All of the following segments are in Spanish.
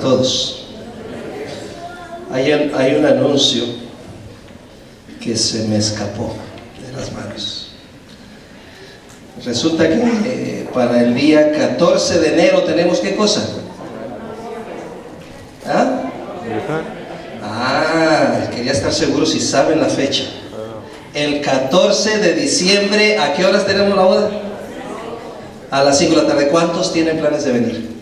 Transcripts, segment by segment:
todos. Hay un anuncio que se me escapó de las manos. Resulta que para el día 14 de enero tenemos ¿qué cosa? Quería estar seguro si saben la fecha. El 14 de diciembre, ¿a qué horas tenemos la boda? A las 5 de la tarde. ¿Cuántos tienen planes de venir?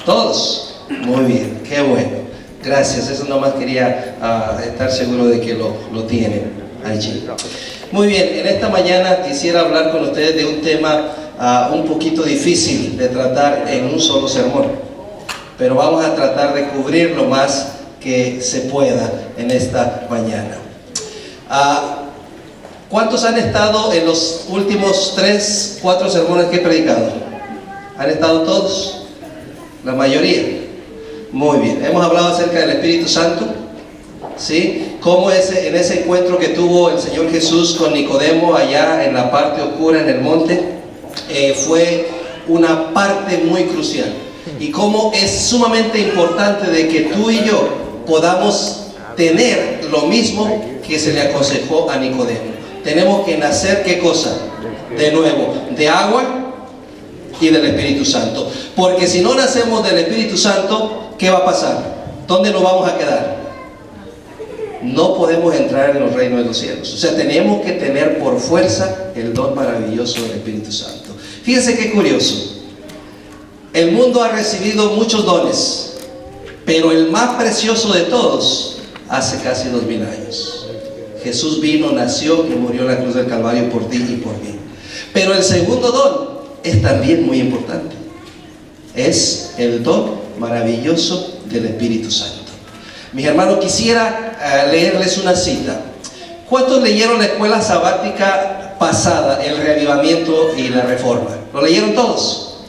¿Todos? Muy bien, qué bueno. Gracias, eso nomás quería estar seguro de que lo tienen allí. Muy bien, en esta mañana quisiera hablar con ustedes de un tema un poquito difícil de tratar en un solo sermón, pero vamos a tratar de cubrir lo más que se pueda en esta mañana. ¿Cuántos han estado en los últimos 3, 4 sermones que he predicado? ¿Han estado todos? La mayoría. Muy bien, hemos hablado acerca del Espíritu Santo, ¿sí? Cómo en ese encuentro que tuvo el Señor Jesús con Nicodemo allá en la parte oscura en el monte, fue una parte muy crucial. Y cómo es sumamente importante de que tú y yo podamos tener lo mismo que se le aconsejó a Nicodemo. Tenemos que nacer, ¿qué cosa? De nuevo, de agua y del Espíritu Santo. Porque si no nacemos del Espíritu Santo, ¿qué va a pasar? ¿Dónde nos vamos a quedar? No podemos entrar en los reinos de los cielos. O sea, tenemos que tener por fuerza el don maravilloso del Espíritu Santo. Fíjense qué curioso. El mundo ha recibido muchos dones, pero el más precioso de todos hace casi 2000 años. Jesús vino, nació y murió en la cruz del Calvario por ti y por mí. Pero el segundo don es también muy importante. Es el don maravilloso del Espíritu Santo. Mis hermanos, quisiera leerles una cita. ¿Cuántos leyeron la escuela sabática pasada, el reavivamiento y la reforma? ¿Lo leyeron todos?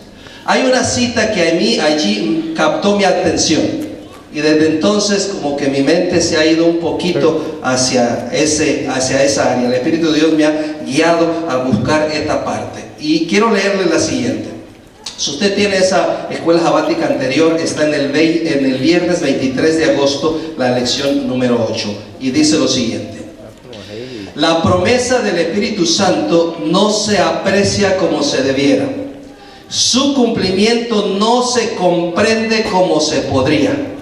Hay una cita que a mí allí captó mi atención. Y desde entonces como que mi mente se ha ido un poquito hacia esa área. El Espíritu de Dios me ha guiado a buscar esta parte. Y quiero leerle la siguiente. Si usted tiene esa escuela sabática anterior, está en el viernes 23 de agosto, la lección número 8. Y dice lo siguiente. La promesa del Espíritu Santo no se aprecia como se debiera. Su cumplimiento no se comprende como se podría.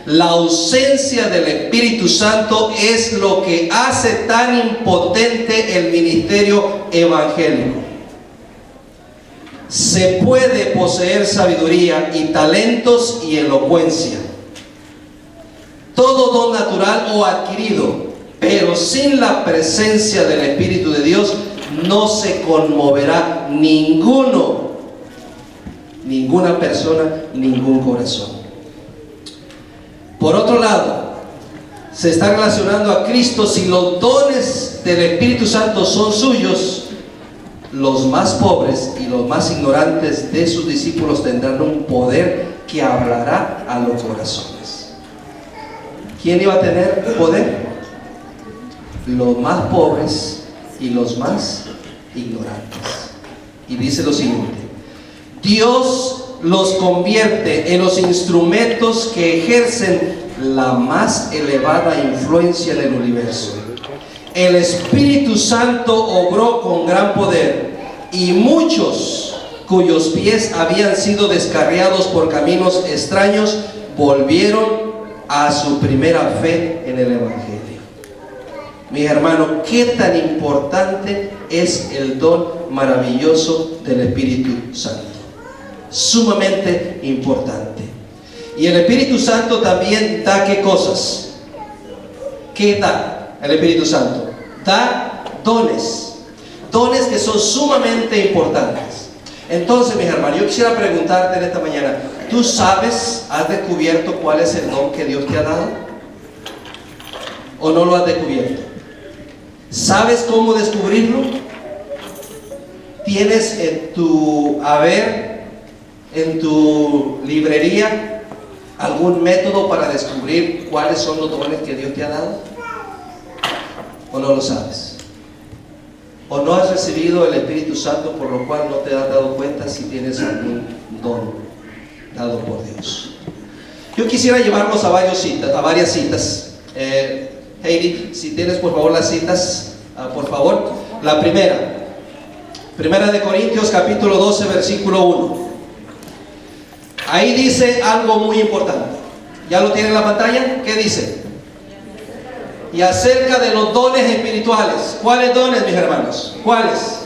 La ausencia del Espíritu Santo es lo que hace tan impotente el ministerio evangélico. Se puede poseer sabiduría y talentos y elocuencia, todo don natural o adquirido, pero sin la presencia del Espíritu de Dios no se conmoverá ninguna persona, ningún corazón. Por otro lado, se está relacionando a Cristo. Si los dones del Espíritu Santo son suyos, los más pobres y los más ignorantes de sus discípulos tendrán un poder que hablará a los corazones. ¿Quién iba a tener poder? Los más pobres y los más ignorantes. Y dice lo siguiente: Dios los convierte en los instrumentos que ejercen la más elevada influencia en el universo. El Espíritu Santo obró con gran poder, y muchos cuyos pies habían sido descarriados por caminos extraños volvieron a su primera fe en el Evangelio. Mis hermanos, qué tan importante es el don maravilloso del Espíritu Santo. Sumamente importante. Y el Espíritu Santo también da ¿qué cosas? ¿Qué da el Espíritu Santo? Da dones. Dones que son sumamente importantes. Entonces, mis hermanos, yo quisiera preguntarte en esta mañana, ¿tú sabes, has descubierto cuál es el don que Dios te ha dado? ¿O no lo has descubierto? ¿Sabes cómo descubrirlo? ¿Tienes en tu haber, en tu librería, algún método para descubrir cuáles son los dones que Dios te ha dado? ¿O no lo sabes? ¿O no has recibido el Espíritu Santo, por lo cual no te has dado cuenta si tienes algún don? dado por Dios. Yo quisiera llevarnos a varias citas. Heidi, si tienes por favor las citas, por favor. La Primera de Corintios capítulo 12 versículo 1. Ahí dice algo muy importante. ¿Ya lo tiene en la pantalla? ¿Qué dice? Y acerca de los dones espirituales. ¿Cuáles dones, mis hermanos? ¿Cuáles?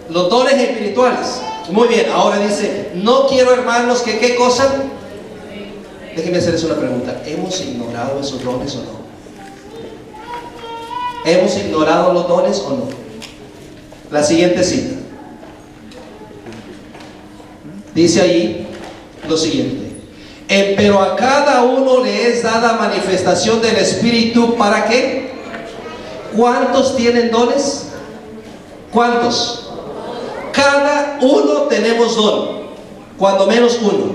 Los dones espirituales. Muy bien, ahora dice, no quiero, hermanos, que ¿qué cosa? Déjenme hacerles una pregunta. ¿Hemos ignorado esos dones o no? ¿Hemos ignorado los dones o no? La siguiente cita. Dice allí lo siguiente. Pero a cada uno le es dada manifestación del Espíritu. ¿Para qué? ¿Cuántos tienen dones? ¿Cuántos? Cada uno tenemos don. Cuando menos uno.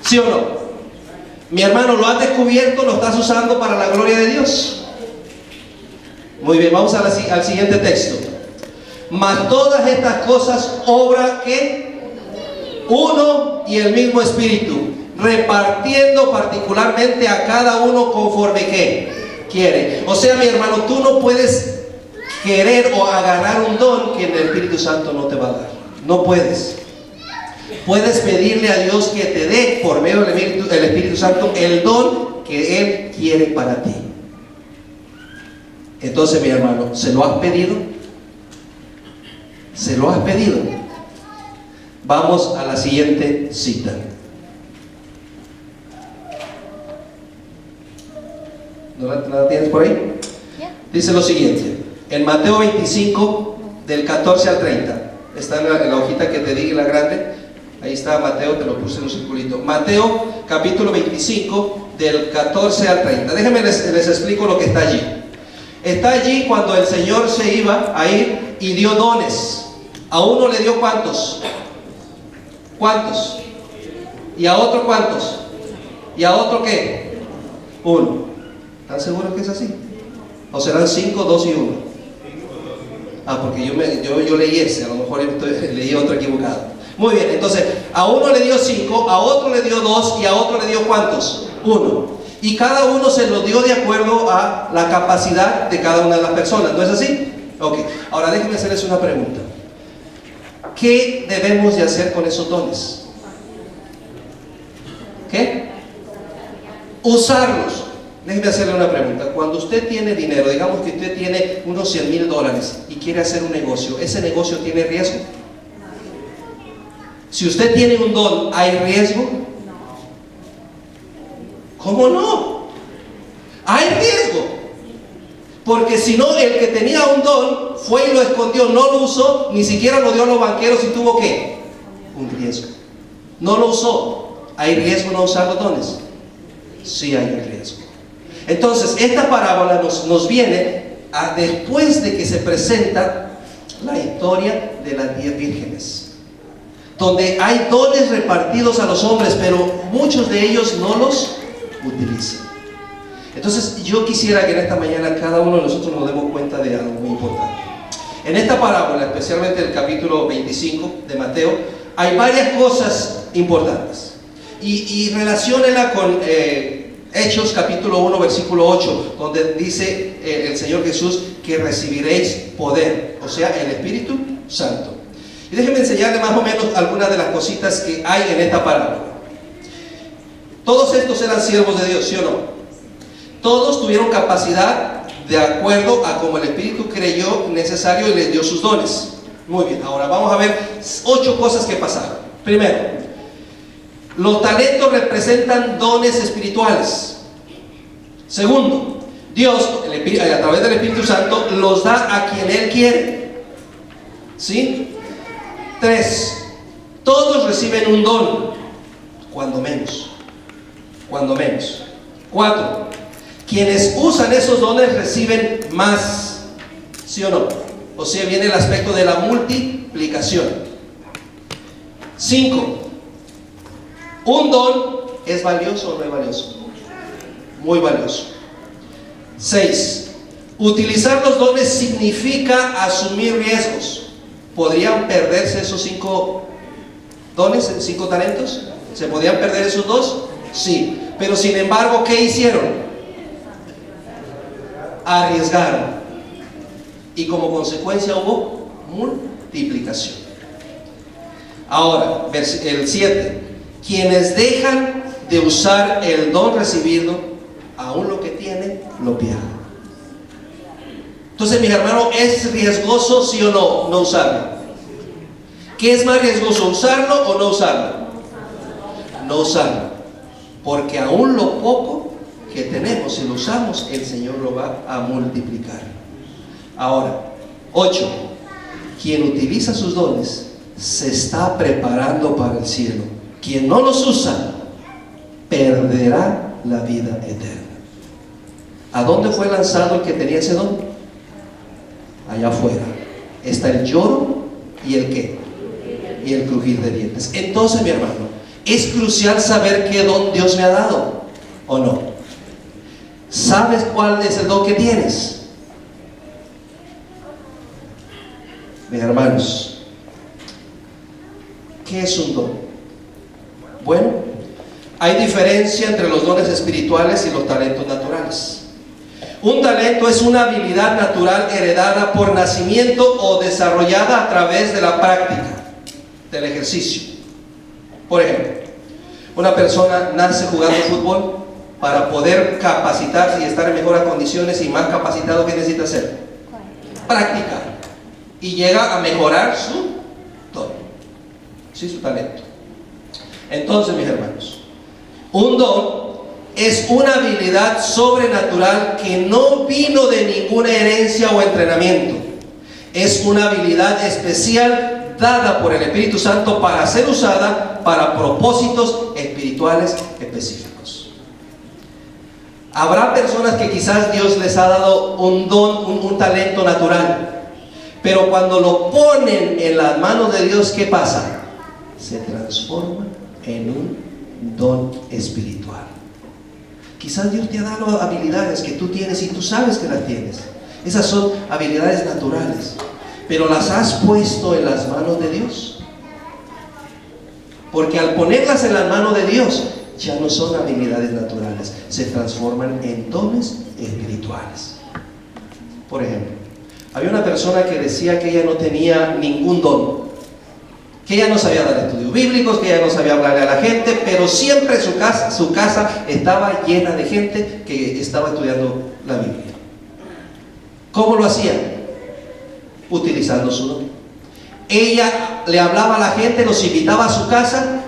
¿Sí o no? Mi hermano, ¿lo has descubierto? ¿Lo estás usando para la gloria de Dios? Muy bien, vamos al siguiente texto. Mas todas estas cosas obra que uno y el mismo Espíritu, repartiendo particularmente a cada uno conforme que quiere. O sea, mi hermano, tú no puedes querer o agarrar un don que el Espíritu Santo no te va a dar. No puedes. Puedes pedirle a Dios que te dé por medio del Espíritu Santo el don que Él quiere para ti. Entonces, mi hermano, ¿se lo has pedido? ¿Se lo has pedido? Vamos a la siguiente cita. ¿No la tienes por ahí? Dice lo siguiente. En Mateo 25, del 14 al 30. Está en la hojita que te di, la grande. Ahí está Mateo, te lo puse en un circulito. Mateo capítulo 25, del 14 al 30. Déjenme les explico lo que está allí. Está allí cuando el Señor se iba a ir y dio dones. A uno le dio ¿cuántos? ¿Cuántos? ¿Y a otro cuántos? ¿Y a otro qué? Uno. ¿Están seguros que es así? ¿O serán 5, 2 y 1? Porque yo leí ese, a lo mejor leí otro equivocado. Muy bien, entonces a uno le dio 5, a otro le dio 2 y a otro le dio ¿cuántos? 1. Y cada uno se lo dio de acuerdo a la capacidad de cada una de las personas, ¿no es así? Ok, ahora déjenme hacerles una pregunta. ¿Qué debemos de hacer con esos dones? ¿Qué? Usarlos. Déjeme hacerle una pregunta. Cuando usted tiene dinero, digamos que usted tiene unos $100,000 y quiere hacer un negocio, ¿ese negocio tiene riesgo? Si usted tiene un don, ¿hay riesgo? ¿Cómo no? Hay riesgo. Porque si no, el que tenía un don fue y lo escondió, no lo usó, ni siquiera lo dio a los banqueros y tuvo ¿qué? Un riesgo. No lo usó. ¿Hay riesgo no usar los dones? Sí hay un riesgo. Entonces, esta parábola nos viene después de que se presenta la historia de las 10 vírgenes, donde hay dones repartidos a los hombres, pero muchos de ellos no los utilizan. Entonces, yo quisiera que en esta mañana cada uno de nosotros nos demos cuenta de algo muy importante. En esta parábola, especialmente el capítulo 25 de Mateo, hay varias cosas importantes. Y relaciónela con Hechos capítulo 1 versículo 8, donde dice el Señor Jesús que recibiréis poder, o sea, el Espíritu Santo. Y déjenme enseñarle más o menos algunas de las cositas que hay en esta parábola. Todos estos eran siervos de Dios, ¿sí o no? Todos tuvieron capacidad de acuerdo a como el Espíritu creyó necesario y les dio sus dones. Muy bien, ahora vamos a ver 8 cosas que pasaron. Primero, los talentos representan dones espirituales. Segundo, Dios, a través del Espíritu Santo, los da a quien Él quiere. ¿Sí? 3, todos reciben un don, cuando menos. Cuando menos. 4, quienes usan esos dones reciben más. ¿Sí o no? O sea, viene el aspecto de la multiplicación. 5, un don es valioso o no es valioso. Muy valioso. 6, utilizar los dones significa asumir riesgos. Podrían perderse esos $5 dones, 5 talentos. ¿Se podían perder esos 2? Sí. Pero sin embargo, ¿qué hicieron? Arriesgaron. Y como consecuencia hubo multiplicación. Ahora, el 7. Quienes dejan de usar el don recibido, aún lo que tienen, lo pierden. Entonces, mis hermanos, ¿es riesgoso sí o no, no usarlo? ¿Qué es más riesgoso, usarlo o no usarlo? No usarlo. Porque aún lo poco que tenemos, si lo usamos, el Señor lo va a multiplicar. Ahora, 8. Quien utiliza sus dones se está preparando para el cielo. Quien no los usa, perderá la vida eterna. ¿A dónde fue lanzado el que tenía ese don? Allá afuera. Está el lloro y el ¿qué? Y el crujir de dientes. Entonces, mi hermano, es crucial saber qué don Dios me ha dado, ¿o no? ¿Sabes cuál es el don que tienes? Mis hermanos, ¿qué es un don? Bueno, hay diferencia entre los dones espirituales y los talentos naturales. Un talento es una habilidad natural heredada por nacimiento o desarrollada a través de la práctica, del ejercicio. Por ejemplo, una persona nace jugando fútbol. Para poder capacitarse y estar en mejores condiciones y más capacitado, ¿qué necesita hacer? Practicar. Y llega a mejorar su don, sí, su talento. Entonces, mis hermanos, un don es una habilidad sobrenatural que no vino de ninguna herencia o entrenamiento. Es una habilidad especial dada por el Espíritu Santo para ser usada para propósitos espirituales específicos. Habrá personas que quizás Dios les ha dado un don, un talento natural, pero cuando lo ponen en las manos de Dios, ¿qué pasa? Se transforma en un don espiritual. Quizás Dios te ha dado habilidades que tú tienes y tú sabes que las tienes. Esas son habilidades naturales, pero las has puesto en las manos de Dios. Porque al ponerlas en las manos de Dios, ya no son habilidades naturales, se transforman en dones espirituales. Por ejemplo, había una persona que decía que ella no tenía ningún don, que ella no sabía dar estudios bíblicos, que ella no sabía hablarle a la gente, pero siempre su casa estaba llena de gente que estaba estudiando la Biblia. ¿Cómo lo hacía? Utilizando su don. Ella le hablaba a la gente, los invitaba a su casa,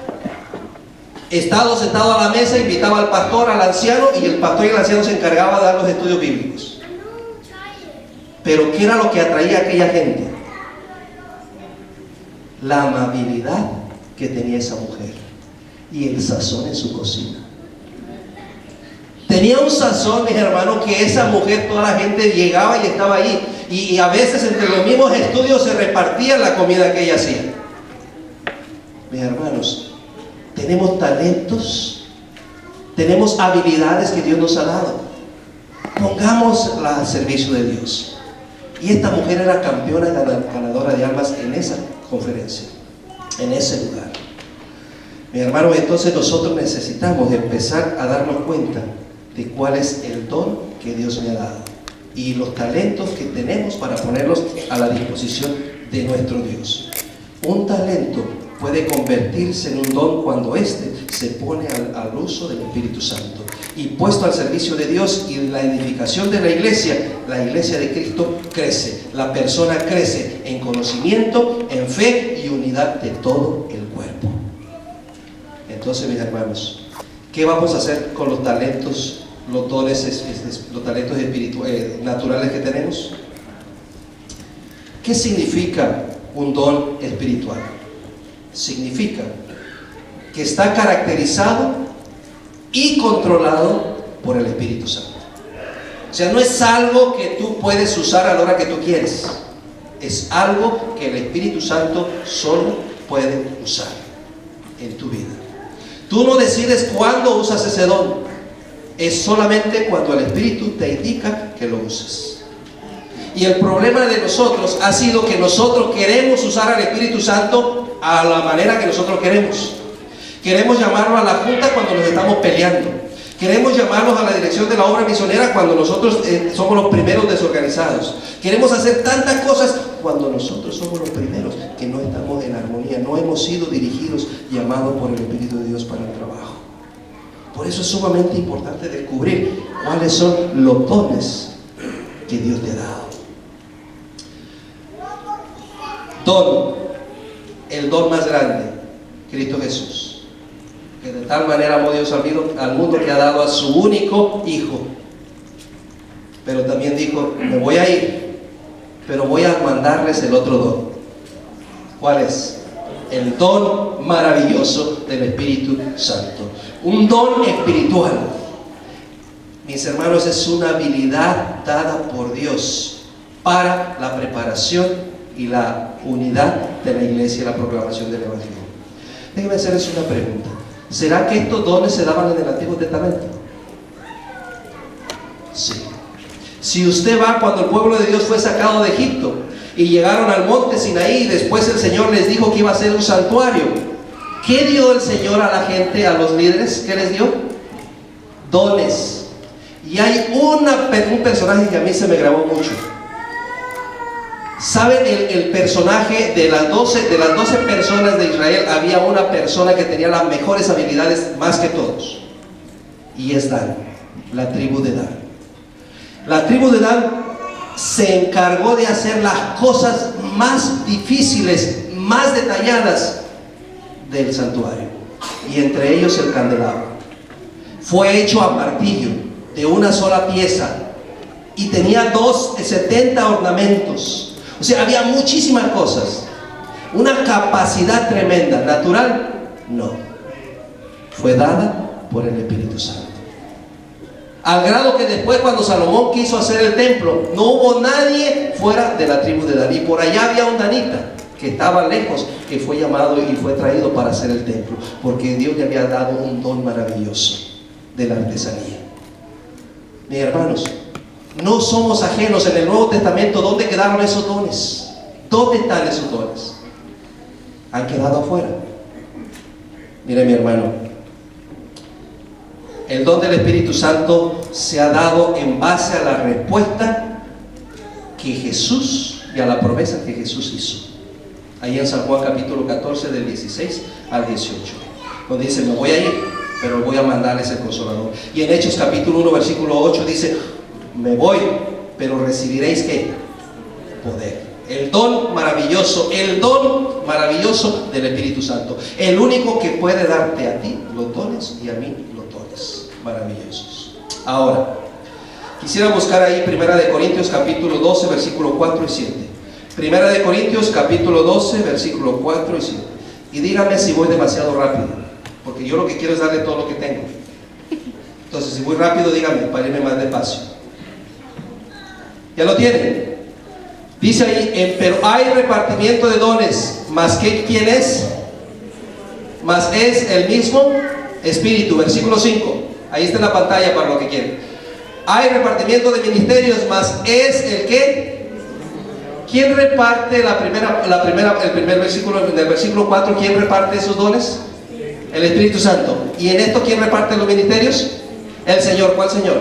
estado sentado a la mesa, invitaba al pastor, al anciano, y el pastor y el anciano se encargaban de dar los estudios bíblicos. Pero ¿qué era lo que atraía a aquella gente? La amabilidad que tenía esa mujer y el sazón en su cocina. Tenía un sazón, mis hermanos, que esa mujer, toda la gente llegaba y estaba ahí, y a veces entre los mismos estudios se repartía la comida que ella hacía. Mis hermanos, tenemos talentos, tenemos habilidades que Dios nos ha dado. Pongámoslas al servicio de Dios. Y esta mujer era campeona ganadora de almas en esa conferencia, en ese lugar. Mi hermano, entonces nosotros necesitamos empezar a darnos cuenta de cuál es el don que Dios me ha dado y los talentos que tenemos para ponerlos a la disposición de nuestro Dios. Un talento puede convertirse en un don cuando éste se pone al uso del Espíritu Santo y puesto al servicio de Dios y la edificación de la iglesia de Cristo crece. La persona crece en conocimiento, en fe y unidad de todo el cuerpo. Entonces, mis hermanos, ¿qué vamos a hacer con los talentos, los dones, los talentos naturales que tenemos? ¿Qué significa un don espiritual? Significa que está caracterizado y controlado por el Espíritu Santo. O sea, no es algo que tú puedes usar a la hora que tú quieres. Es algo que el Espíritu Santo solo puede usar en tu vida. Tú no decides cuándo usas ese don. Es solamente cuando el Espíritu te indica que lo uses. Y el problema de nosotros ha sido que nosotros queremos usar al Espíritu Santo a la manera que nosotros queremos. Queremos llamarlo a la junta cuando nos estamos peleando. Queremos llamarlos a la dirección de la obra misionera cuando nosotros somos los primeros desorganizados. Queremos hacer tantas cosas cuando nosotros somos los primeros que no estamos en armonía, no hemos sido dirigidos, llamados por el Espíritu de Dios para el trabajo. Por eso es sumamente importante descubrir cuáles son los dones que Dios te ha dado. Don, el don más grande, Cristo Jesús. Que de tal manera amó Dios al mundo que ha dado a su único Hijo. Pero también dijo, me voy a ir, pero voy a mandarles el otro don. ¿Cuál es? El don maravilloso del Espíritu Santo. Un don espiritual. Mis hermanos, es una habilidad dada por Dios para la preparación y la unidad de la iglesia y la proclamación del Evangelio. Déjenme hacerles una pregunta. ¿Será que estos dones se daban en el Antiguo Testamento? Sí. Si usted va cuando el pueblo de Dios fue sacado de Egipto y llegaron al monte Sinaí y después el Señor les dijo que iba a ser un santuario, ¿qué dio el Señor a la gente, a los líderes? ¿Qué les dio? Dones. Y hay un personaje que a mí se me grabó mucho. ¿Saben el personaje de las 12 personas de Israel? Había una persona que tenía las mejores habilidades más que todos, y es Dan, la tribu de Dan. La tribu de Dan se encargó de hacer las cosas más difíciles, más detalladas del santuario, y entre ellos el candelabro. Fue hecho a martillo, de una sola pieza, y tenía 70 ornamentos. O sea, había muchísimas cosas. Una capacidad tremenda. ¿Natural? No. Fue dada por el Espíritu Santo. Al grado que después, cuando Salomón quiso hacer el templo, no hubo nadie fuera de la tribu de Dan. Y por allá había un danita que estaba lejos, que fue llamado y fue traído para hacer el templo, porque Dios le había dado un don maravilloso de la artesanía. Mis hermanos, no somos ajenos. En el Nuevo Testamento, ¿dónde quedaron esos dones? ¿Dónde están esos dones? Han quedado afuera. Mire, mi hermano, el don del Espíritu Santo se ha dado en base a la respuesta que Jesús y a la promesa que Jesús hizo. Ahí en San Juan capítulo 14 del 16 al 18, donde dice, me voy a ir, pero voy a mandarles el Consolador. Y en Hechos capítulo 1 versículo 8 dice, me voy, pero recibiréis ¿qué? Poder. El don maravilloso del Espíritu Santo. El único que puede darte a ti los dones y a mí los dones maravillosos. Ahora, quisiera buscar ahí Primera de Corintios capítulo 12 versículo 4 y 7. Primera de Corintios capítulo 12 versículo 4 y 7. Y dígame si voy demasiado rápido, porque yo lo que quiero es darle todo lo que tengo. Entonces, si voy rápido, dígame para irme más despacio. ¿Ya lo tienen? Dice ahí, pero hay repartimiento de dones, ¿más que quién es? Más es el mismo Espíritu, versículo 5. Ahí está en la pantalla para lo que quieren. Hay repartimiento de ministerios, más es el ¿qué? ¿Quién reparte el primer versículo, del versículo 4? ¿Quién reparte esos dones? El Espíritu Santo. ¿Y en esto quién reparte los ministerios? El Señor. ¿Cuál Señor?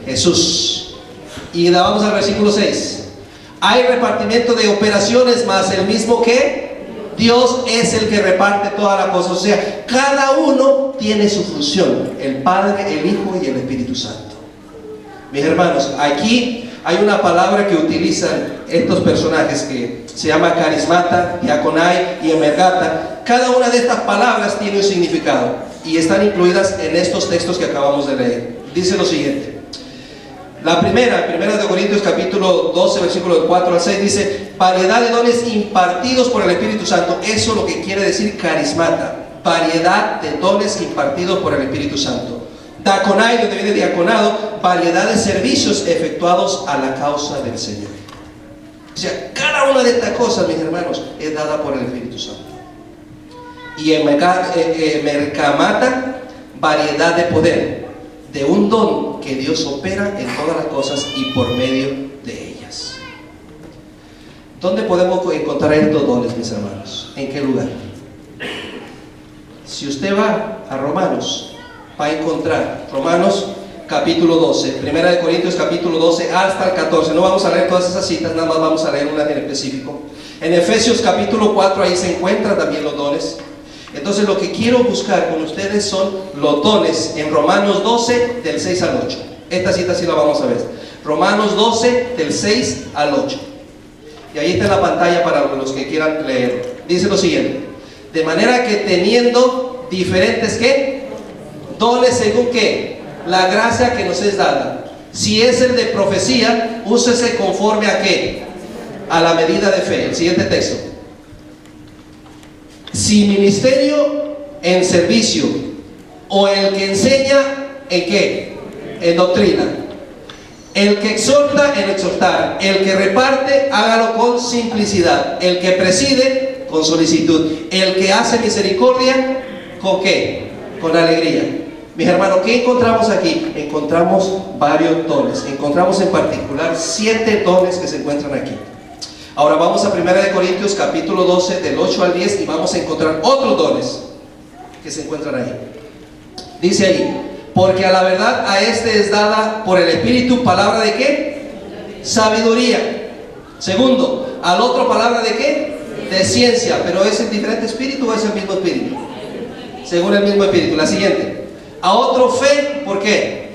Jesús. Y vamos al versículo 6. Hay repartimiento de operaciones, más el mismo que Dios es el que reparte todas las cosas. O sea, cada uno tiene su función, el Padre, el Hijo y el Espíritu Santo. Mis hermanos, aquí hay una palabra que utilizan estos personajes que se llama carismata, diaconai y emergata. Cada una de estas palabras tiene un significado y están incluidas en estos textos que acabamos de leer. Dice lo siguiente. La primera de Corintios capítulo 12 versículos 4 al 6 dice, variedad de dones impartidos por el Espíritu Santo. Eso es lo que quiere decir carismata, variedad de dones impartidos por el Espíritu Santo. Diaconai, donde viene diaconado, variedad de servicios efectuados a la causa del Señor. O sea, cada una de estas cosas, mis hermanos, es dada por el Espíritu Santo. Y en mercamata, variedad de poder, de un don que Dios opera en todas las cosas y por medio de ellas. ¿Dónde podemos encontrar estos dones, mis hermanos? ¿En qué lugar? Si usted va a Romanos, va a encontrar Romanos capítulo 12, Primera de Corintios capítulo 12 hasta el 14. No vamos a leer todas esas citas, nada más vamos a leer una en específico. En Efesios capítulo 4, ahí se encuentran también los dones. Entonces lo que quiero buscar con ustedes son los dones en Romanos 12 del 6 al 8. Esta cita sí la vamos a ver. Romanos 12 del 6 al 8. Y ahí está en la pantalla para los que quieran leer. Dice lo siguiente: de manera que teniendo diferentes ¿qué? Dones según ¿qué? La gracia que nos es dada. Si es el de profecía, úsese conforme a ¿qué? A la medida de fe. El siguiente texto. Si ministerio, en servicio, o el que enseña, ¿en qué? En doctrina. El que exhorta, en exhortar. El que reparte, hágalo con simplicidad. El que preside, con solicitud. El que hace misericordia, ¿con qué? Con alegría. Mis hermanos, ¿qué encontramos aquí? Encontramos varios dones. Encontramos en particular 7 dones que se encuentran aquí. Ahora vamos a 1 de Corintios capítulo 12 del 8 al 10 y vamos a encontrar otros dones que se encuentran ahí. Dice ahí: porque a la verdad a este es dada por el Espíritu palabra de ¿qué? Sabiduría. Segundo, al otro palabra de ¿qué? De ciencia. Pero ¿es el diferente espíritu o es el mismo espíritu? Según el mismo espíritu. La siguiente: a otro fe, ¿por qué?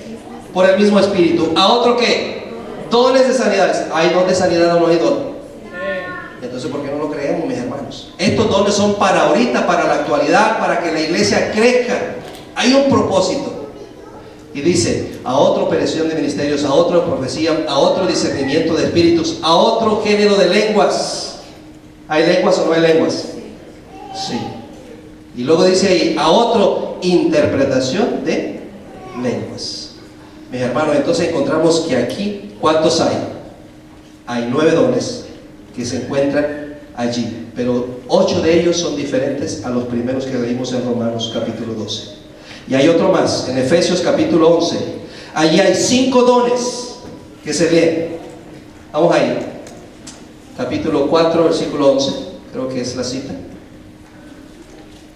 Por el mismo espíritu. ¿A otro qué? Dones de sanidades. ¿Hay don de sanidad o no hay don? Entonces, ¿por qué no lo creemos, mis hermanos? Estos dones son para ahorita, para la actualidad, para que la iglesia crezca. Hay un propósito. Y dice: a otro operación de ministerios, a otro profecía, a otro discernimiento de espíritus, a otro género de lenguas. ¿Hay lenguas o no hay lenguas? Sí. Y luego dice ahí: a otro interpretación de lenguas. Mis hermanos, entonces encontramos que aquí, ¿cuántos hay? Hay 9 dones que se encuentran allí, pero 8 de ellos son diferentes a los primeros que leímos en Romanos capítulo 12. Y hay otro más, en Efesios capítulo 11. Allí hay 5 dones que se leen. Vamos ahí. Capítulo 4, versículo 11, creo que es la cita.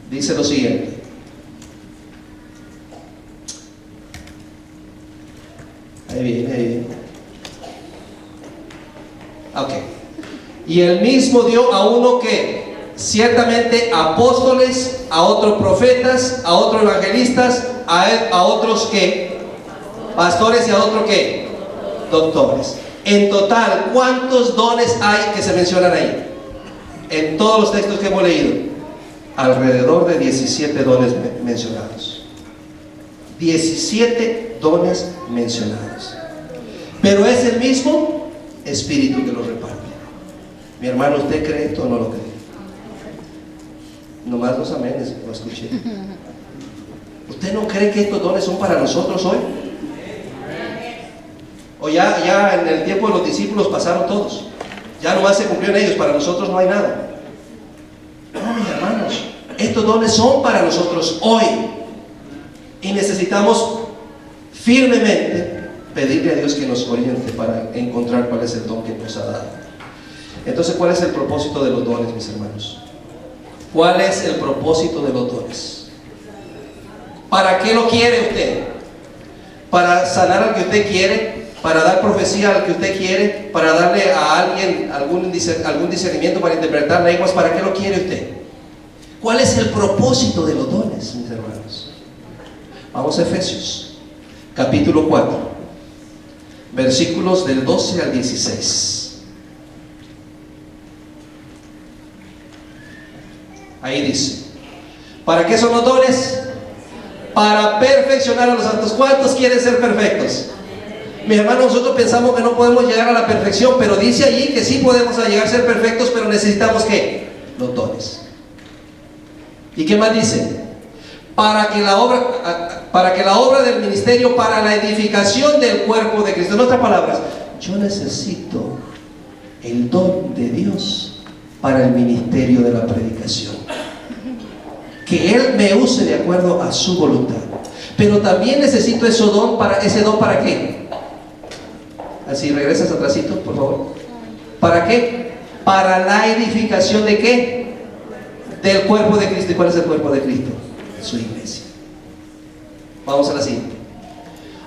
Dice lo siguiente: ahí viene. Ok. Y él mismo dio a uno que ciertamente apóstoles, a otros profetas, a otros evangelistas, a otros que pastores y a otros que doctores. En total, ¿cuántos dones hay que se mencionan ahí? En todos los textos que hemos leído, alrededor de 17 dones mencionados. 17 dones mencionados. Pero es el mismo Espíritu que los reparte. Mi hermano, ¿usted cree esto o no lo cree? Nomás los amenes, lo escuché. ¿Usted no cree que estos dones son para nosotros hoy? O ya en el tiempo de los discípulos pasaron todos. Ya nomás se cumplió en ellos, para nosotros no hay nada. No, mis hermanos, estos dones son para nosotros hoy. Y necesitamos firmemente pedirle a Dios que nos oriente para encontrar cuál es el don que nos ha dado. Entonces, ¿cuál es el propósito de los dones, mis hermanos? ¿Cuál es el propósito de los dones? ¿Para qué lo quiere usted? ¿Para sanar al que usted quiere? ¿Para dar profecía al que usted quiere? ¿Para darle a alguien algún discernimiento para interpretar lenguas? ¿Para qué lo quiere usted? ¿Cuál es el propósito de los dones, mis hermanos? Vamos a Efesios, capítulo 4, versículos del 12 al 16. Ahí dice: ¿para qué son los dones? Para perfeccionar a los santos. ¿Cuántos quieren ser perfectos? Mis hermanos, nosotros pensamos que no podemos llegar a la perfección, pero dice allí que sí podemos llegar a ser perfectos, pero necesitamos ¿qué? Los dones. ¿Y qué más dice? Para que la obra del ministerio, para la edificación del cuerpo de Cristo. En otras palabras, yo necesito el don de Dios para el ministerio de la predicación. Que Él me use de acuerdo a su voluntad. Pero también necesito ese don para ¿qué? Así, regresas atrásito, por favor. ¿Para qué? ¿Para la edificación de qué? Del cuerpo de Cristo. ¿Y cuál es el cuerpo de Cristo? Su iglesia. Vamos a la siguiente.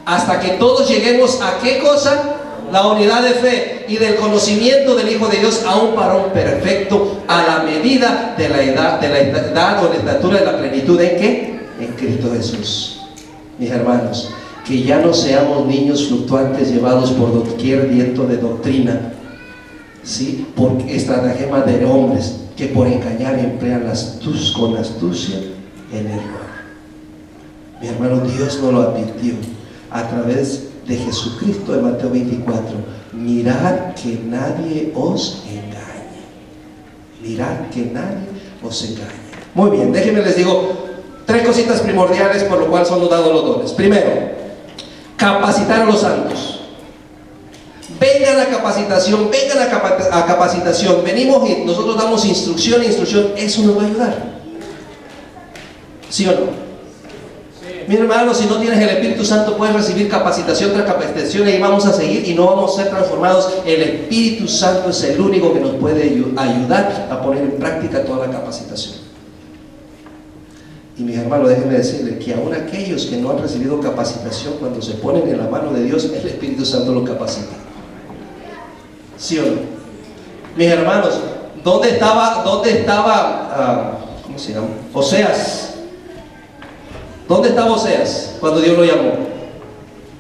Hasta que todos lleguemos a ¿qué cosa? La unidad de fe y del conocimiento del Hijo de Dios, a un varón perfecto, a la medida de la edad o la estatura de la plenitud. ¿En qué? En Cristo Jesús. Mis hermanos, que ya no seamos niños fluctuantes llevados por doquier viento de doctrina, ¿sí? Por estratagemas de hombres que por engañar emplean con astucia el error. Mi hermano, Dios nos lo advirtió a través de Jesucristo en Mateo 24. Mirad que nadie os engañe. Mirad que nadie os engañe. Muy bien, déjenme les digo 3 cositas primordiales por lo cual son dados los dones. Primero, capacitar a los santos. Vengan a capacitación, vengan a capacitación. Venimos y nosotros damos instrucción, eso nos va a ayudar. ¿Sí o no? Mi hermano, si no tienes el Espíritu Santo, puedes recibir capacitación tras capacitación y vamos a seguir y no vamos a ser transformados. El Espíritu Santo es el único que nos puede ayudar a poner en práctica toda la capacitación. Y mis hermanos, déjenme decirles que aún aquellos que no han recibido capacitación, cuando se ponen en la mano de Dios, el Espíritu Santo los capacita. ¿Sí o no? Mis hermanos, ¿dónde estaba ¿cómo se llama? Oseas? ¿Dónde estaba Oseas cuando Dios lo llamó?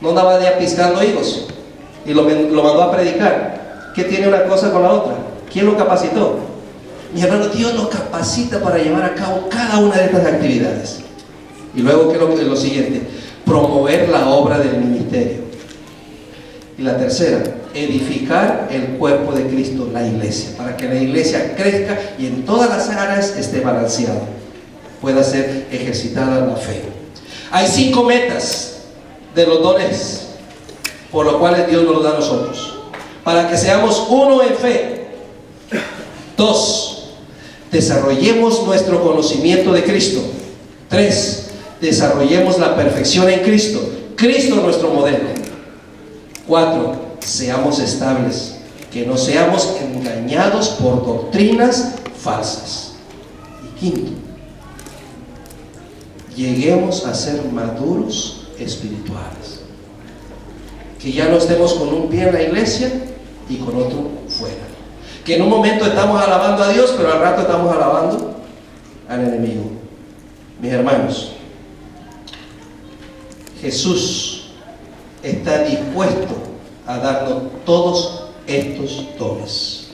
No andaba ya piscando higos y lo mandó a predicar. ¿Qué tiene una cosa con la otra? ¿Quién lo capacitó? Mi hermano, Dios nos capacita para llevar a cabo cada una de estas actividades. Y luego, ¿qué es lo siguiente? Promover la obra del ministerio. Y la tercera, edificar el cuerpo de Cristo, la iglesia, para que la iglesia crezca y en todas las áreas esté balanceada, pueda ser ejercitada la fe. Hay 5 metas de los dones por los cuales Dios nos lo da a nosotros, para que seamos uno en fe. 2, desarrollemos nuestro conocimiento de Cristo. 3, desarrollemos la perfección en Cristo, Cristo nuestro modelo. 4, seamos estables, que no seamos engañados por doctrinas falsas. Y 5, lleguemos a ser maduros espirituales, que ya no estemos con un pie en la iglesia y con otro fuera, que en un momento estamos alabando a Dios, pero al rato estamos alabando al enemigo. Mis hermanos, Jesús está dispuesto a darnos todos estos dones.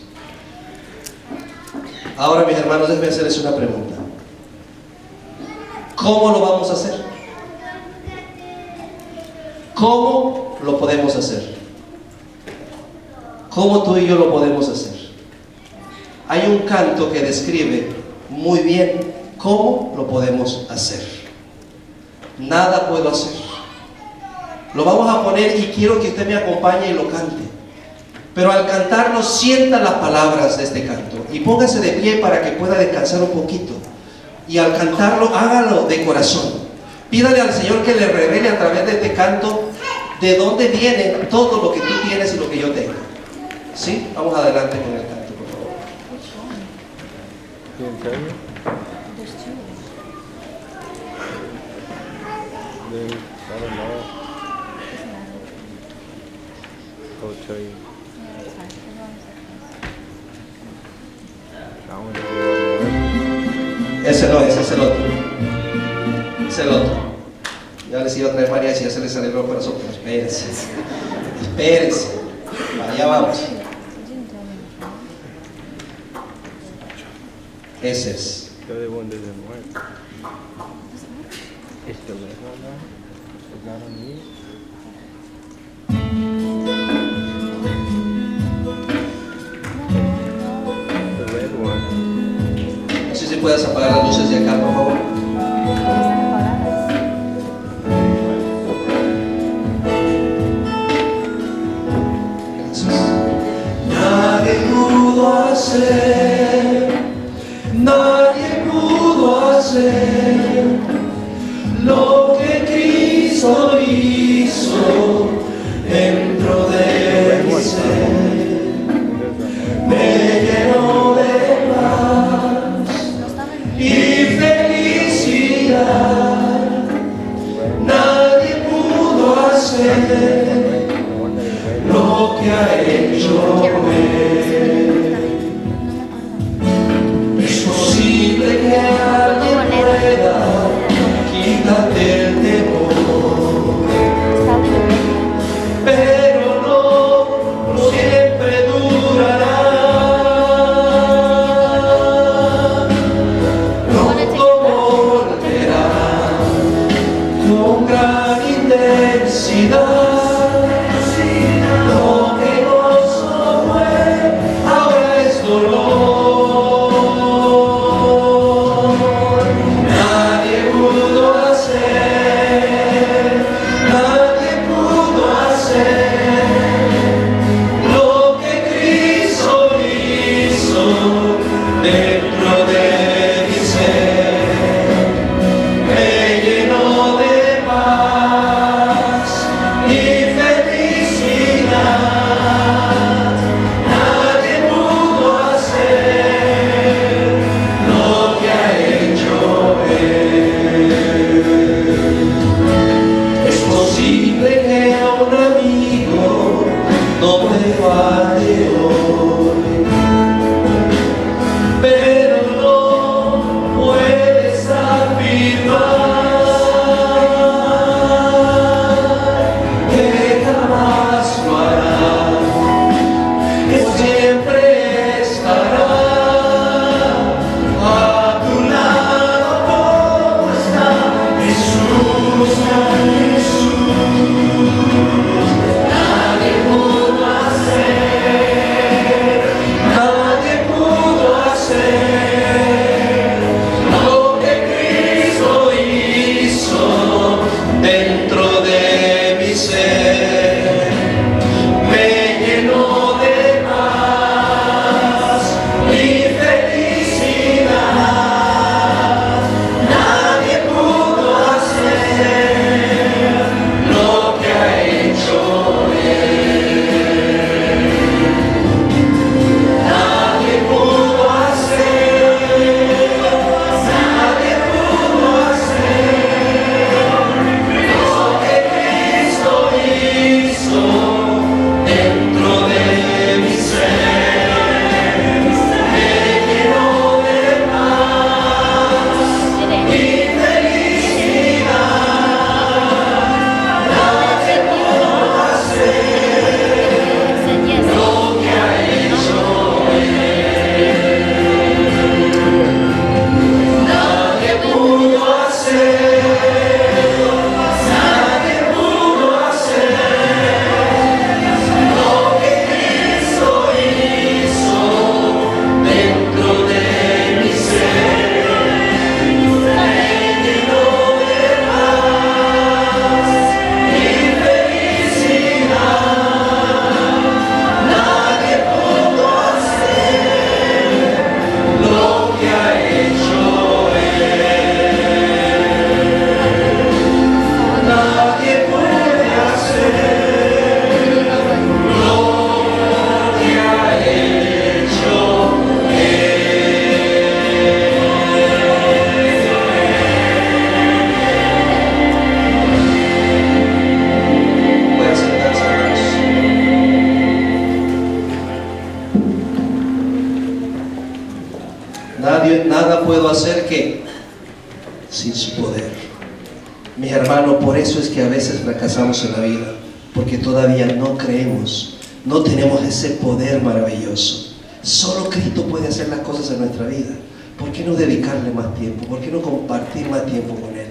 Ahora, mis hermanos, déjenme hacerles una pregunta. ¿Cómo lo vamos a hacer? ¿Cómo lo podemos hacer? ¿Cómo tú y yo lo podemos hacer? Hay un canto que describe muy bien cómo lo podemos hacer. Nada puedo hacer. Lo vamos a poner y quiero que usted me acompañe y lo cante. Pero al cantarlo, sienta las palabras de este canto y póngase de pie para que pueda descansar un poquito. Y al cantarlo, hágalo de corazón. Pídale al Señor que le revele a través de este canto de dónde viene todo lo que tú tienes y lo que yo tengo. ¿Sí? Vamos adelante con el canto, por favor. Ese no es, es el otro. Es el otro. Ya les iba a traer varias y ya se les salió el corazón, pero espérense. Espérense. Allá vamos. Ese es. No sé si puedes apagar las luces de acá, por favor. Nadie pudo hacer lo que Cristo hizo dentro de mi ser. Me llenó que ha hecho Él. Es posible que alguien pueda quitarte el temor, pero no siempre durará. Pronto volverá con gran intensidad. Lo que gozo fue, ahora es dolor. Nadie pudo hacer lo que Cristo hizo dentro de mi ser. Me llenó de paz y felicidad. Nadie pudo hacer lo que ha hecho Él. Es posible que a un amigo no te falte hoy, pero no puedes afirmar que jamás lo hará, que siempre estará a tu lado como está Jesús. Nadie pudo hacer lo que Cristo hizo dentro de mi ser. Me llenó de paz y felicidad. Nadie pudo hacer lo que ha hecho Él. Nadie pudo hacer lo que Cristo hizo dentro de mi ser. Me llenó de paz y felicidad. Nadie pudo hacer lo que ha hecho Nadie pudo hacer lo que Cristo hizo dentro de mi ser. Me llenó de paz y felicidad. Nadie pudo hacer lo que ha hecho Nadie puede hacer lo que ha hecho Pueden sentarse, hermanos. Nada puedo hacer que sin su poder. Mis hermanos, por eso es que a veces fracasamos en la vida, porque todavía no creemos, no tenemos ese poder maravilloso. Solo Cristo puede hacer las cosas en nuestra vida. ¿Por qué no dedicarle más tiempo? ¿Por qué no compartir más tiempo con Él?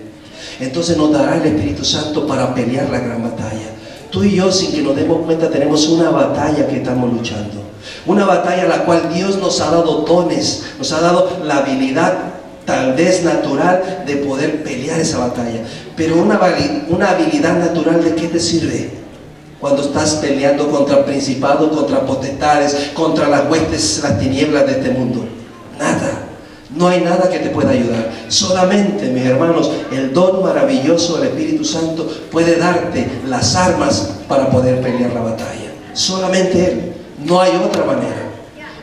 Entonces nos dará el Espíritu Santo para pelear la gran batalla. Tú y yo, sin que nos demos cuenta, tenemos una batalla que estamos luchando. Una batalla en la cual Dios nos ha dado dones, nos ha dado la habilidad tal vez natural de poder pelear esa batalla. Pero una habilidad natural, ¿de qué te sirve? Cuando estás peleando contra principados, contra potestades, contra las huestes, las tinieblas de este mundo. Nada. No hay nada que te pueda ayudar. Solamente, mis hermanos, el don maravilloso del Espíritu Santo puede darte las armas para poder pelear la batalla. Solamente Él. No hay otra manera.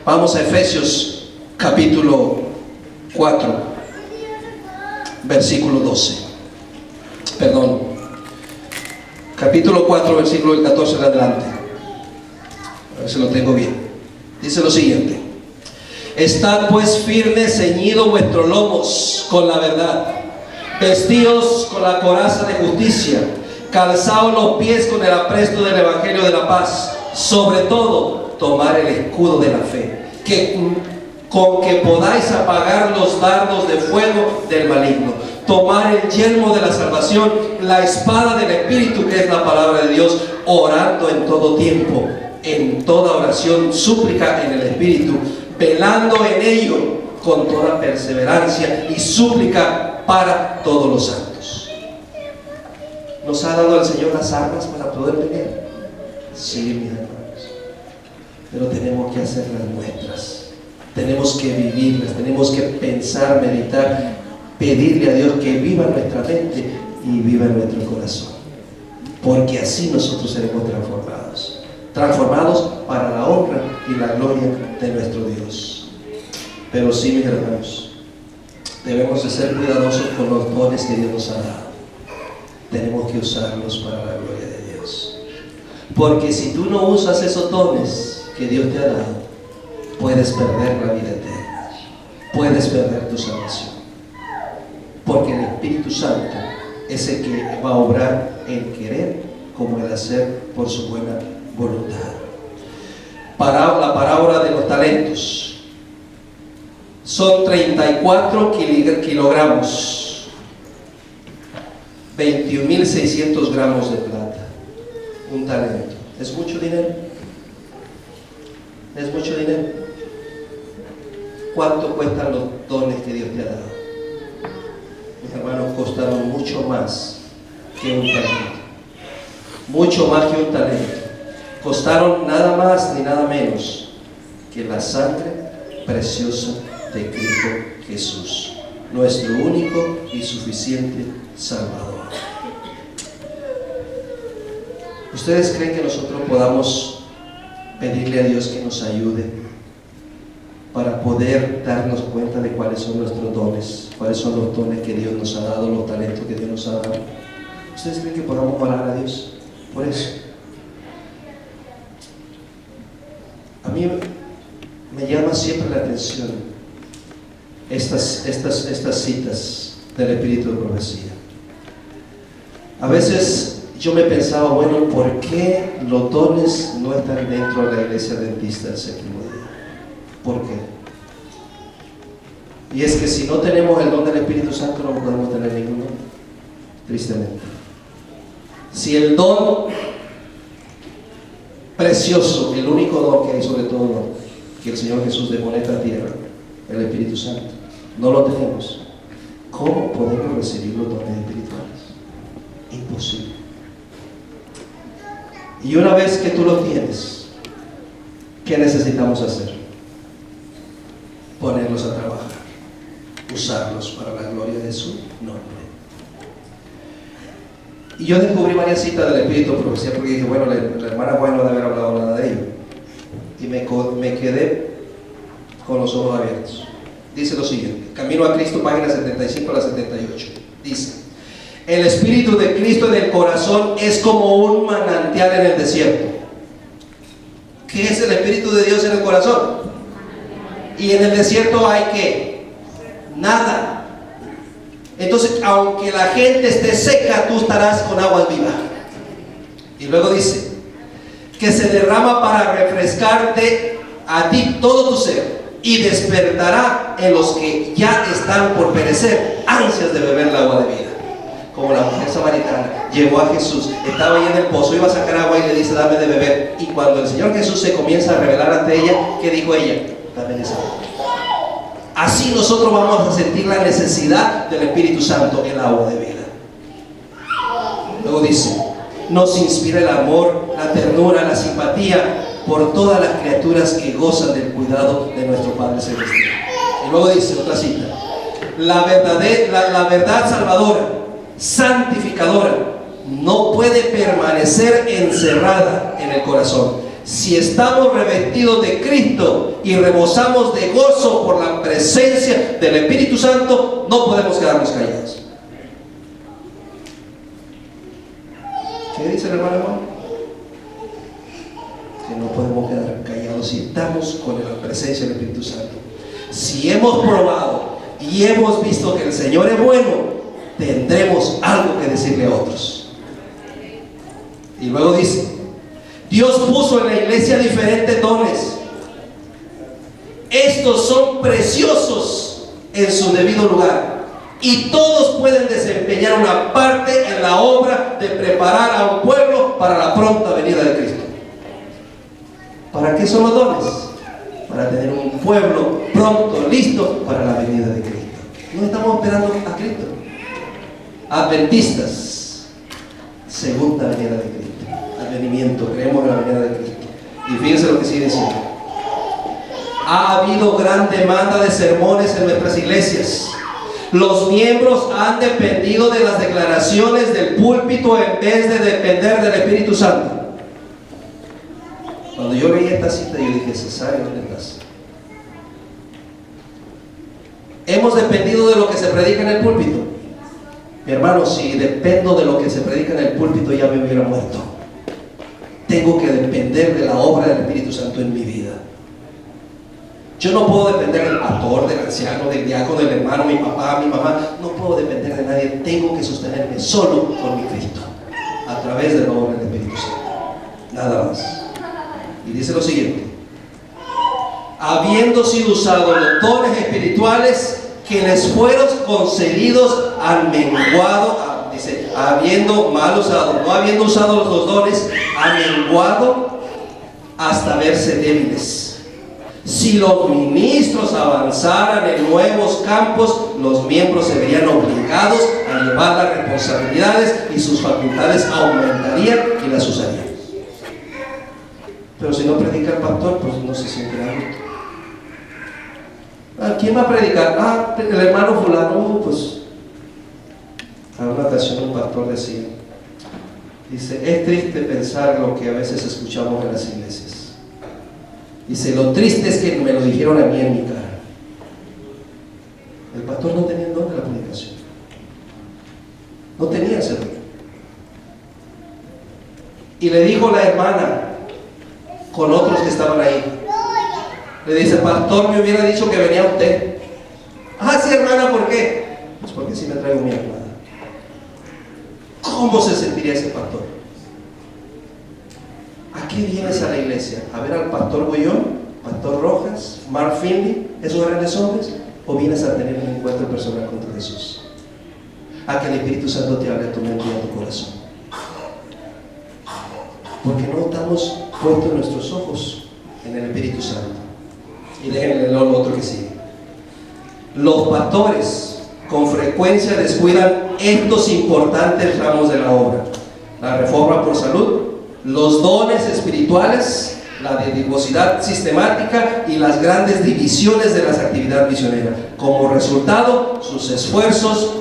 Vamos a Efesios capítulo 4, versículo 12. Perdón. Capítulo 4, versículo del 14 en adelante. A ver si lo tengo bien. Dice lo siguiente: estad pues firmes, ceñidos vuestros lomos con la verdad, vestidos con la coraza de justicia, calzaos los pies con el apresto del evangelio de la paz, sobre todo tomar el escudo de la fe, con que podáis apagar los dardos de fuego del maligno, tomar el yelmo de la salvación, la espada del Espíritu, que es la palabra de Dios, orando en todo tiempo, en toda oración, súplica en el Espíritu, velando en ello con toda perseverancia y súplica para todos los santos. ¿Nos ha dado el Señor las armas para poder pelear? Sí, mis hermanos, pero tenemos que hacerlas nuestras. Tenemos que vivirlas, tenemos que pensar, meditar, pedirle a Dios que viva en nuestra mente y viva en nuestro corazón, porque así nosotros seremos transformados para la honra y la gloria de nuestro Dios. Pero sí, mis hermanos, debemos de ser cuidadosos con los dones que Dios nos ha dado. Tenemos que usarlos para la gloria de Dios, porque si tú no usas esos dones que Dios te ha dado, puedes perder la vida eterna, puedes perder tu salvación, porque el Espíritu Santo es el que va a obrar el querer como el hacer por su buena voluntad. La parábola de los talentos son 34 kilogramos, 21.600 gramos de plata. Un talento es mucho dinero. Es mucho dinero. ¿Cuánto cuestan los dones que Dios te ha dado? Mis hermanos, costaron mucho más que un talento. Mucho más que un talento. Costaron nada más ni nada menos que la sangre preciosa de Cristo Jesús, nuestro único y suficiente Salvador. ¿Ustedes creen que nosotros podamos pedirle a Dios que nos ayude para poder darnos cuenta de cuáles son nuestros dones, cuáles son los dones que Dios nos ha dado, los talentos que Dios nos ha dado? ¿Ustedes creen que podamos orar a Dios por eso? A mí me llama siempre la atención estas citas del Espíritu de profecía. A veces yo me he pensado, bueno, ¿por qué los dones no están dentro de la iglesia adventista del séptimo día? ¿Por qué? Y es que si no tenemos el don del Espíritu Santo, no podemos tener ningún don, tristemente. Si el don precioso, el único don que hay sobre todo, que el Señor Jesús dejó en esta tierra, el Espíritu Santo, no lo tenemos, ¿cómo podemos recibir los dones espirituales? Imposible. Y una vez que tú lo tienes, ¿qué necesitamos hacer? Ponerlos a trabajar, usarlos para la gloria de su nombre. Y yo descubrí varias citas del Espíritu de profecía, porque dije, bueno, la hermana Juan no debe haber hablado nada de ello, y me quedé con los ojos abiertos. Dice lo siguiente: Camino a Cristo, página 75 a la 78. Dice: el Espíritu de Cristo en el corazón es como un manantial en el desierto. ¿Qué es el Espíritu de Dios en el corazón? Y en el desierto hay ¿qué? Nada. Entonces, aunque la gente esté seca, tú estarás con agua viva. Y luego dice que se derrama para refrescarte a ti todo tu ser, y despertará en los que ya están por perecer ansias de beber el agua de vida. Como la mujer samaritana llegó a Jesús, estaba ahí en el pozo, iba a sacar agua y le dice, dame de beber. Y cuando el Señor Jesús se comienza a revelar ante ella, ¿qué dijo ella? Dame de esa agua. Así nosotros vamos a sentir la necesidad del Espíritu Santo, el agua de vida. Luego dice, nos inspira el amor, la ternura, la simpatía por todas las criaturas que gozan del cuidado de nuestro Padre Celestial. Y luego dice otra cita: la verdad salvadora, santificadora, no puede permanecer encerrada en el corazón. Si estamos revestidos de Cristo y rebosamos de gozo por la presencia del Espíritu Santo, no podemos quedarnos callados. ¿Qué dice el hermano Juan? Que no podemos quedar Señor, si estamos con la presencia del Espíritu Santo, si hemos probado y hemos visto que el Señor es bueno, tendremos algo que decirle a otros. Y luego dice, Dios puso en la iglesia diferentes dones. Estos son preciosos en su debido lugar, y todos pueden desempeñar una parte en la obra de preparar a un pueblo para la pronta venida de Cristo. ¿Para qué son los dones? Para tener un pueblo pronto, listo para la venida de Cristo. No estamos esperando a Cristo. Adventistas, segunda venida de Cristo. Advenimiento, creemos en la venida de Cristo. Y fíjense lo que sigue diciendo. Ha habido gran demanda de sermones en nuestras iglesias. Los miembros han dependido de las declaraciones del púlpito en vez de depender del Espíritu Santo. Cuando yo leí esta cita, yo dije, Cesario, ¿dónde estás? Hemos dependido de lo que se predica en el púlpito. Mi hermano, si dependo de lo que se predica en el púlpito, ya me hubiera muerto. Tengo que depender de la obra del Espíritu Santo en mi vida. Yo no puedo depender del pastor, del anciano, del diácono, del hermano, mi papá, mi mamá. No puedo depender de nadie. Tengo que sostenerme solo con mi Cristo, a través de la obra del Espíritu Santo. Nada más. Y dice lo siguiente: habiendo sido usados los dones espirituales que les fueron concedidos, han menguado, dice, habiendo mal usado, no habiendo usado los dones, han menguado hasta verse débiles. Si los ministros avanzaran en nuevos campos, los miembros se verían obligados a llevar las responsabilidades y sus facultades aumentarían y las usarían. Pero si no predica el pastor, pues no se siente nada. ¿Quién va a predicar? El hermano fulano. Pues a una ocasión un pastor decía, dice, es triste pensar lo que a veces escuchamos en las iglesias. Dice, lo triste es que me lo dijeron a mí en mi cara. El pastor no tenía el don de la predicación. No tenía ese don. Y le dijo la hermana con otros que estaban ahí, le dice, pastor, me hubiera dicho que venía usted. Sí, hermana, ¿por qué? Pues porque si me traigo mi hermana. ¿Cómo se sentiría ese pastor? ¿A qué vienes a la iglesia? ¿A ver al pastor Bullón, pastor Rojas, Mark Finley, esos grandes hombres? ¿O vienes a tener un encuentro personal con tu Jesús? A que el Espíritu Santo te hable a tu mente y a tu corazón. Porque no estamos puestos nuestros ojos en el Espíritu Santo. Y déjenme lo otro que sigue. Los pastores con frecuencia descuidan estos importantes ramos de la obra: la reforma por salud, los dones espirituales, la dedicosidad sistemática y las grandes divisiones de las actividades misioneras. Como resultado, sus esfuerzos,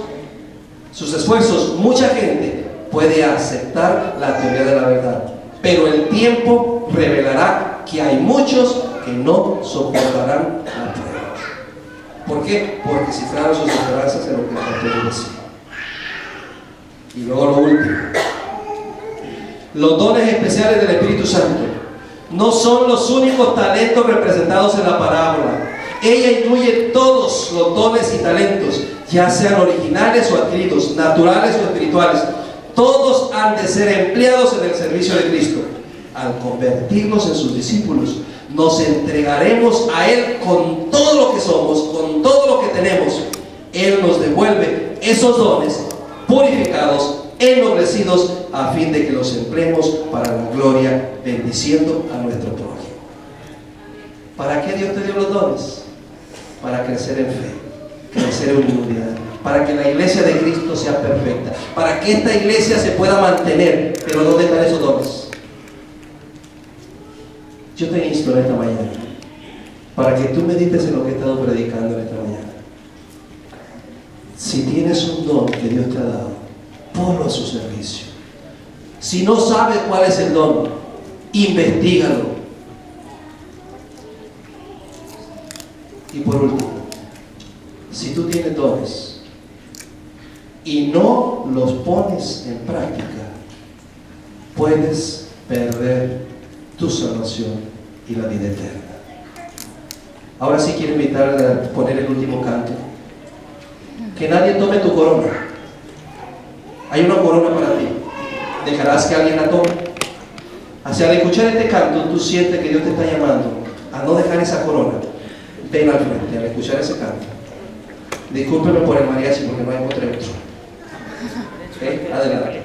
mucha gente puede aceptar la teoría de la verdad, pero el tiempo revelará que hay muchos que no soportarán la prueba. ¿Por qué? Porque cifraron sus esperanzas en lo que el pastor decía. Y luego lo último: los dones especiales del Espíritu Santo no son los únicos talentos representados en la parábola. Ella incluye todos los dones y talentos, ya sean originales o adquiridos, naturales o espirituales. Todos han de ser empleados en el servicio de Cristo. Al convertirnos en sus discípulos, nos entregaremos a Él con todo lo que somos, con todo lo que tenemos. Él nos devuelve esos dones purificados, ennoblecidos, a fin de que los empleemos para la gloria, bendiciendo a nuestro prójimo. ¿Para qué Dios te dio los dones? Para crecer en fe, crecer en unidad, para que la iglesia de Cristo sea perfecta, para que esta iglesia se pueda mantener. Pero ¿dónde están esos dones? Yo te insto en esta mañana para que tú medites en lo que he estado predicando en esta mañana. Si tienes un don que Dios te ha dado, ponlo a su servicio. Si no sabes cuál es el don, investígalo. Y por último, si tú tienes dones y no los pones en práctica, puedes perder tu salvación y la vida eterna. Ahora sí quiero invitarle a poner el último canto. Que nadie tome tu corona. Hay una corona para ti. ¿Dejarás que alguien la tome? Hacia al escuchar este canto, tú sientes que Dios te está llamando a no dejar esa corona. Ven al frente al escuchar ese canto. Discúlpeme por el mariachi porque no hay otro. Adelante.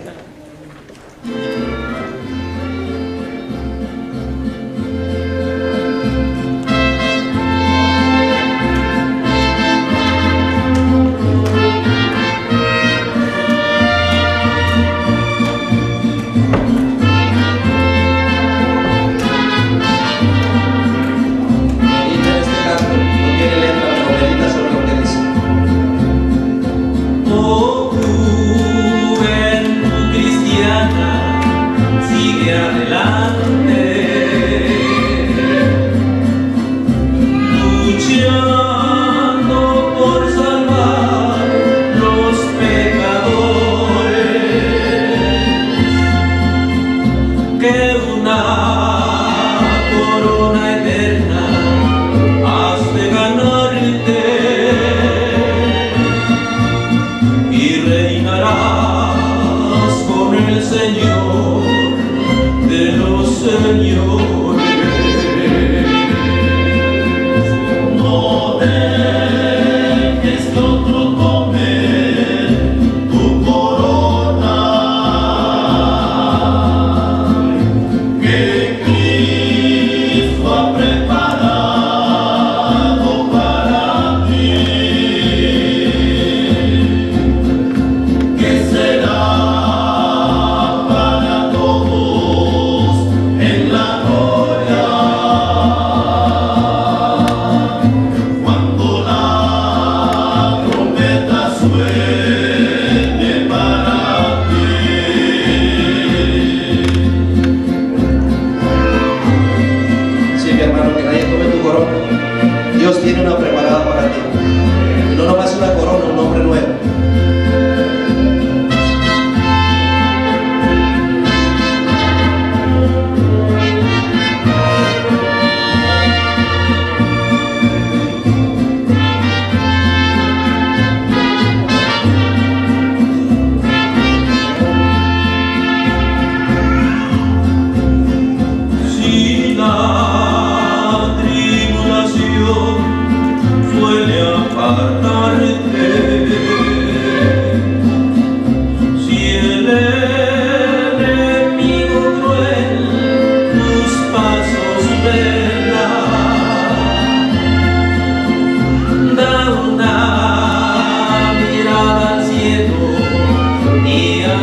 Dios tiene una preparada para ti. Y no nomás una corona, un nombre nuevo. Si la tribulación suele apartarte, si el enemigo cruel tus pasos vela, da una mirada al cielo y al